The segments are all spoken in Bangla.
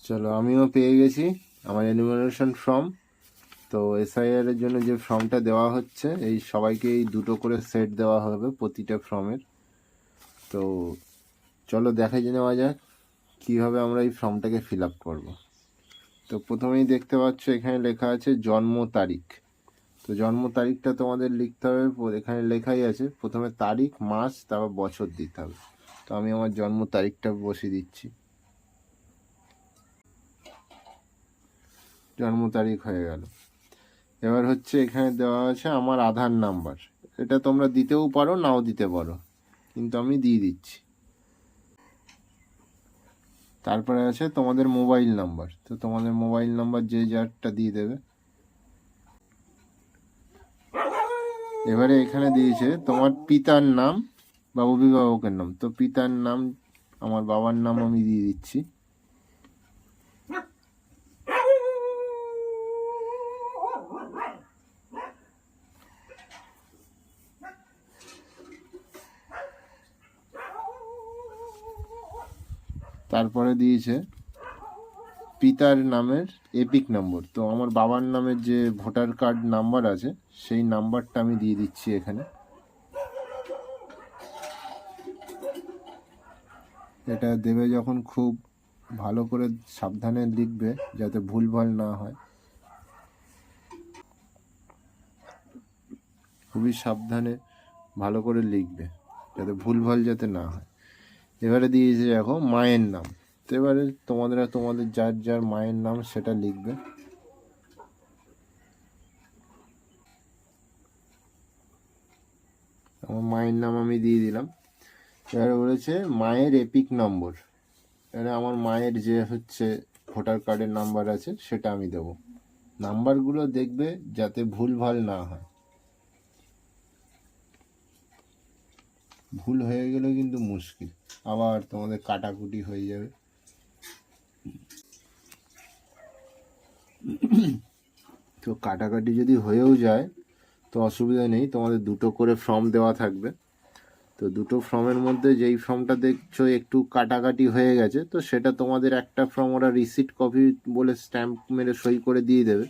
চলো, আমিও পেয়ে গেছি আমার এনুমারেশন ফর্ম। তো এসআইআর এর জন্য যে ফর্মটা দেওয়া হচ্ছে, এই সবাইকে এই দুটো করে সেট দেওয়া হবে প্রতিটা ফর্মের। তো চলো দেখে নেওয়া যাক কীভাবে আমরা এই ফর্মটাকে ফিল আপ করবো। তো প্রথমেই দেখতে পাচ্ছ এখানে লেখা আছে জন্ম তারিখ। তো জন্ম তারিখটা তোমাদের লিখতে হবে, এখানে লেখাই আছে প্রথমে তারিখ, মাস, তারপর বছর দিতে হবে। তো আমি আমার জন্ম তারিখটা বসিয়ে দিচ্ছি। জন্ম তারিখ হয়ে গেল। এবার হচ্ছে এখানে দেওয়া আছে আমার আধার নাম্বার। এটা তোমরা দিতেও পারো, নাও দিতে পারো, কিন্তু আমি দিয়ে দিচ্ছি। তারপরে আছে তোমাদের মোবাইল নাম্বার। তো তোমাদের মোবাইল নাম্বার যে যারটা দিয়ে দেবে। এবারে এখানে দিয়েছে তোমার পিতার নাম বা অভিভাবকের নাম। তো পিতার নাম আমার বাবার নাম আমি দিয়ে দিচ্ছি। তারপরে দিয়েছে পিতার নামের এপিক নম্বর। তো আমার বাবার নামের যে ভোটার কার্ড নাম্বার আছে সেই নাম্বারটা আমি দিয়ে দিচ্ছি এখানে। এটা দেবে যখন খুব ভালো করে সাবধানে লিখবে যাতে ভুলভাল না হয়। খুবই সাবধানে ভালো করে লিখবে যাতে ভুলভাল যাতে না হয়। এবারে দিয়েছে দেখো মায়ের নাম। তো এবারে তোমাদের যার যার মায়ের নাম সেটা লিখবে। আমার মায়ের নাম আমি দিয়ে দিলাম। এবারে বলেছে মায়ের এপিক নম্বর। এবারে আমার মায়ের যে হচ্ছে ভোটার কার্ডের নাম্বার আছে সেটা আমি দেব। নাম্বারগুলো দেখবে যাতে ভুলভাল না হয়। ভুল হয়ে গেলে কিন্তু মুশকিল, আবার তোমাদের কাটাকুটি হয়ে যাবে। তো কাটাকাটি যদি হয়েও যায় তো অসুবিধা নেই, তোমাদের দুটো করে ফর্ম দেওয়া থাকবে। তো দুটো ফর্মের মধ্যে যেই ফর্মটা দেখছো একটু কাটাকাটি হয়ে গেছে, তো সেটা তোমাদের একটা ফর্ম ওরা রিসিট কপি বলে স্ট্যাম্প মেরে সই করে দিয়ে দেবে।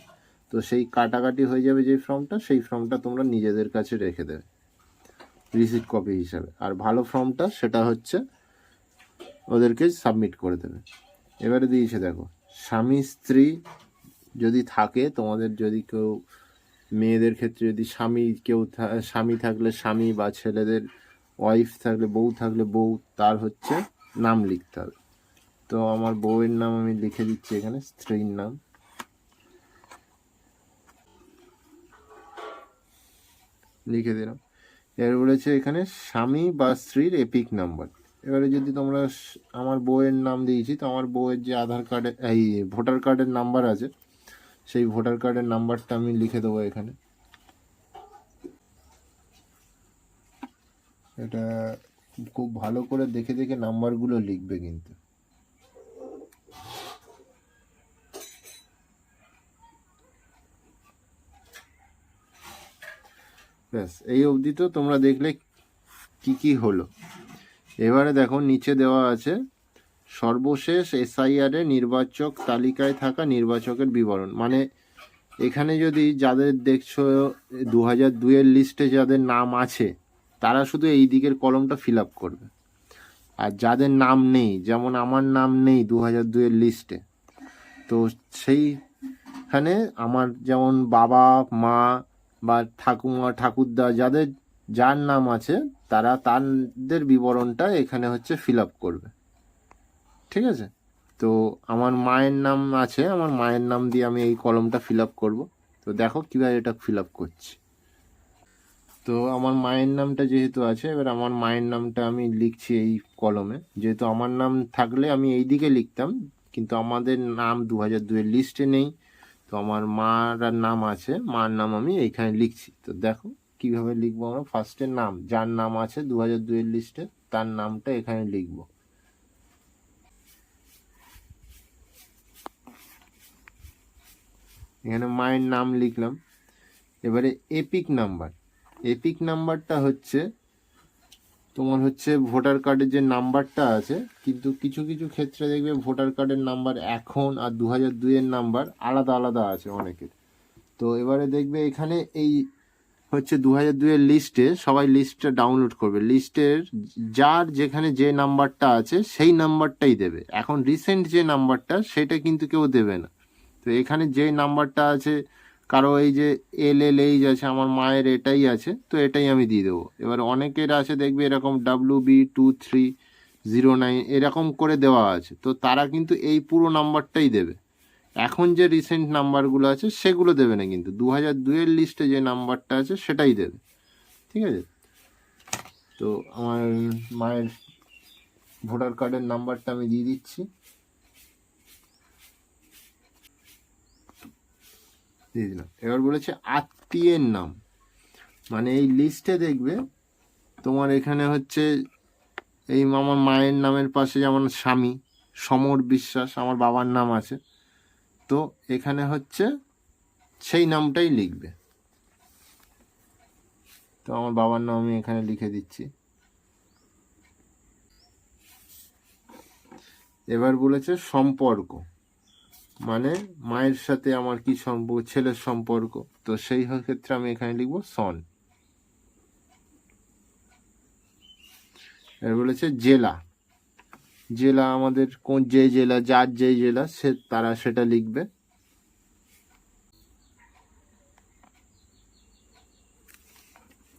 তো সেই কাটাকাটি হয়ে যাবে যেই ফর্মটা, সেই ফর্মটা তোমরা নিজেদের কাছে রেখে দেবে রিসিট কপি হিসাবে। আর ভালো ফর্মটা সেটা হচ্ছে ওদেরকে সাবমিট করে দেবে। এবারে দিয়েছে দেখো স্বামী স্ত্রী যদি থাকে, তোমাদের যদি কেউ মেয়েদের ক্ষেত্রে যদি স্বামী থাকলে স্বামী, বা ছেলেদের ওয়াইফ থাকলে বউ থাকলে বউ, তার হচ্ছে নাম লিখতে হবে। তো আমার বউয়ের নাম আমি লিখে দিচ্ছি এখানে, স্ত্রীর নাম লিখে দিলাম। এবার বলেছে এখানে স্বামী বা স্ত্রীর এপিক নাম্বার। এবারে যদি তোমরা আমার বউয়ের নাম দিয়েছি, তো আমার বউয়ের যে আধার কার্ডে এই ভোটার কার্ডের নাম্বার আছে সেই ভোটার কার্ডের নাম্বারটা আমি লিখে দেবো এখানে। এটা খুব ভালো করে দেখে দেখে নাম্বারগুলো লিখবে কিন্তু। ব্যাস, এই অবধি তো তোমরা দেখলে কি কি হলো। এবারে দেখো নিচে দেওয়া আছে সর্বশেষ এসআইআর এ নির্বাচক তালিকায় থাকা নির্বাচকের বিবরণ। মানে এখানে যদি যাদের দেখছো 2002-এর লিস্টে যাদের নাম আছে তারা শুধু এই দিকের কলমটা ফিল আপ করবে। আর যাদের নাম নেই, যেমন আমার নাম নেই 2002-এর লিস্টে, তো সেইখানে আমার যেমন বাবা মা বা ঠাকুমা ঠাকুরদা যার নাম আছে তারা তাদের বিবরণটা এখানে হচ্ছে ফিল আপ করবে। ঠিক আছে? তো আমার মায়ের নাম আছে, আমার মায়ের নাম দিয়ে আমি এই কলমটা ফিল আপ করবো। তো দেখো কীভাবে এটা ফিল আপ করছি। তো আমার মায়ের নামটা যেহেতু আছে, এবার আমার মায়ের নামটা আমি লিখছি এই কলমে। যেহেতু আমার নাম থাকলে আমি এই দিকে লিখতাম, কিন্তু আমাদের নাম 2002-এর লিস্টে নেই। তো আমার মার নাম আছে, মার নাম আমি এইখানে লিখছি। তো দেখো কিভাবে লিখবো। আমরা ফার্স্টের নাম, যার নাম আছে 2002-এর লিস্টে, তার নামটা এখানে লিখবো। এখানে মায়ের নাম লিখলাম। এবারে এপিক নাম্বার। এপিক নাম্বারটা হচ্ছে তোমার হচ্ছে ভোটার কার্ডের যে নাম্বারটা আছে, কিন্তু কিছু কিছু ক্ষেত্রে দেখবে ভোটার কার্ডের নাম্বার এখন আর 2002-এর নাম্বার আলাদা আলাদা আছে অনেকের। তো এবারে দেখবে এখানে এই হচ্ছে 2002-এর লিস্টে সবাই লিস্টটা ডাউনলোড করবে, লিস্টের যার যেখানে যে নাম্বারটা আছে সেই নাম্বারটাই দেবে। এখন রিসেন্ট যে নাম্বারটা সেটা কিন্তু কেউ দেবে না। তো এখানে যে নাম্বারটা আছে, কারো এই যে LLH আছে, আমার মায়ের এটাই আছে, তো এটাই আমি দিয়ে দেবো। এবার অনেকের আছে দেখবে এরকম WB2309 এরকম করে দেওয়া আছে, তো তারা কিন্তু এই পুরো নাম্বারটাই দেবে। এখন যে রিসেন্ট নাম্বারগুলো আছে সেগুলো দেবে না, কিন্তু 2002-এর লিস্টে যে নাম্বারটা আছে সেটাই দেবে। ঠিক আছে, তো আমার মায়ের ভোটার কার্ডের নাম্বারটা আমি দিয়ে দিচ্ছি। দিয়ে দিলাম। এবার বলেছে আত্মীয়ের নাম, মানে এই লিস্টে দেখবে তোমার এখানে হচ্ছে এই আমার মায়ের নামের পাশে যেমন স্বামী সমর বিশ্বাস আমার বাবার নাম আছে, তো এখানে হচ্ছে সেই নামটাই লিখবে। তো আমার বাবার নাম আমি এখানে লিখে দিচ্ছি। এবার বলেছে সম্পর্ক, মানে মায়ের সাথে আমার কি সম্পর্ক, ছেলের সম্পর্ক, তো সেই ক্ষেত্রে আমি এখানে লিখবো সন। এবার বলেছে জেলা, জেলা আমাদের কোন যে জেলা, যার যে জেলা সে তারা সেটা লিখবে।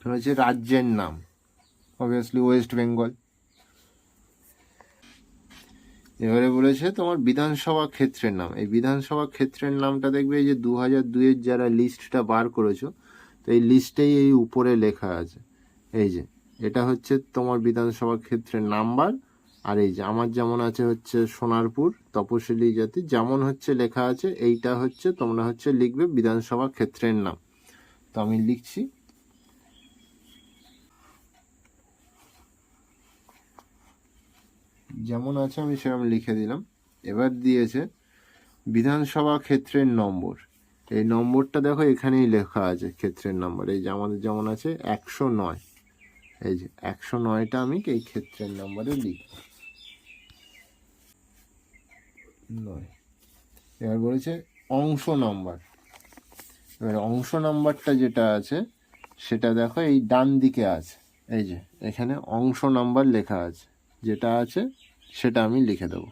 হচ্ছে রাজ্যের নাম, অবভিয়াসলি ওয়েস্ট বেঙ্গল। এবারে বলেছে তোমার বিধানসভা ক্ষেত্রের নাম, এই বিধানসভা ক্ষেত্রের নামটা দেখবে এই যে 2002-এর যারা লিস্টটা বার করেছো, তো এই লিস্টেই এই উপরে লেখা আছে, এই যে এটা হচ্ছে তোমার বিধানসভা ক্ষেত্রের নাম্বার। আর এই যে আমার যেমন আছে হচ্ছে সোনারপুর তপশিলি জাতি, যেমন হচ্ছে লেখা আছে এইটা হচ্ছে তোমরা হচ্ছে লিখবে বিধানসভা ক্ষেত্রের নাম। তো আমি লিখছি, যেমন আছে আমি সেরকম লিখে দিলাম। এবার দিয়েছে বিধানসভা ক্ষেত্রের নম্বর, এই নম্বরটা দেখো এখানেই লেখা আছে ক্ষেত্রের নম্বর, এই যে আমাদের যেমন আছে 109, এই যে 109টা আমি এই ক্ষেত্রের নম্বরে লিখব। এবার বলেছে অংশ নাম্বার, এবার অংশ নাম্বারটা যেটা আছে সেটা দেখো এই ডান দিকে আছে, এই যে এখানে অংশ নাম্বার লেখা আছে, যেটা আছে সেটা আমি লিখে দেবো।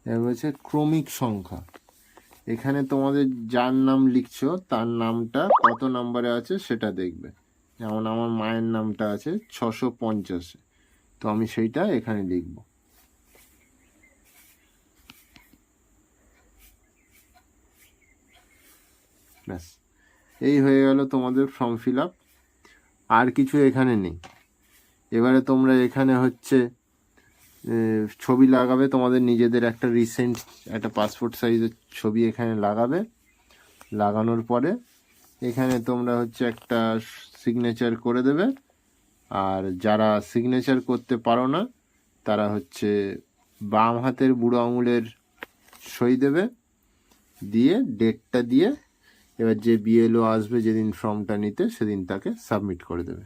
এবার বলছে ক্রমিক সংখ্যা, এখানে তোমাদের যার নাম লিখছো তার নামটা কত নাম্বারে আছে সেটা দেখবে। যেমন আমার মায়ের নামটা আছে 650, তো আমি সেইটা এখানে লিখব। ব্যাস, এই হয়ে গেল তোমাদের ফর্ম ফিল আপ, আর কিছু এখানে নেই। এবারে তোমরা এখানে হচ্ছে ছবি লাগাবে, তোমাদের নিজেদের একটা রিসেন্ট একটা পাসপোর্ট সাইজের ছবি এখানে লাগাবে। লাগানোর পরে এখানে তোমরা হচ্ছে একটা সিগনেচার করে দেবে, আর যারা সিগনেচার করতে পারো না তারা হচ্ছে বাম হাতের বুড়ো আঙুলের সই দেবে, দিয়ে ডেটটা দিয়ে এবার যে BLO আসবে যেদিন ফর্মটা নিতে সেদিন তাকে সাবমিট করে দেবে।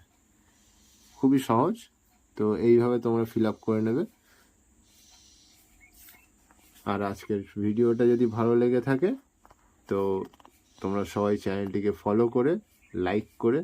খুবই সহজ, তো এইভাবে তোমরা ফিল আপ করে নেবে। আর আজকের ভিডিওটা যদি ভালো লেগে থাকে তো তোমরা সবাই চ্যানেলটিকে ফলো করে লাইক করে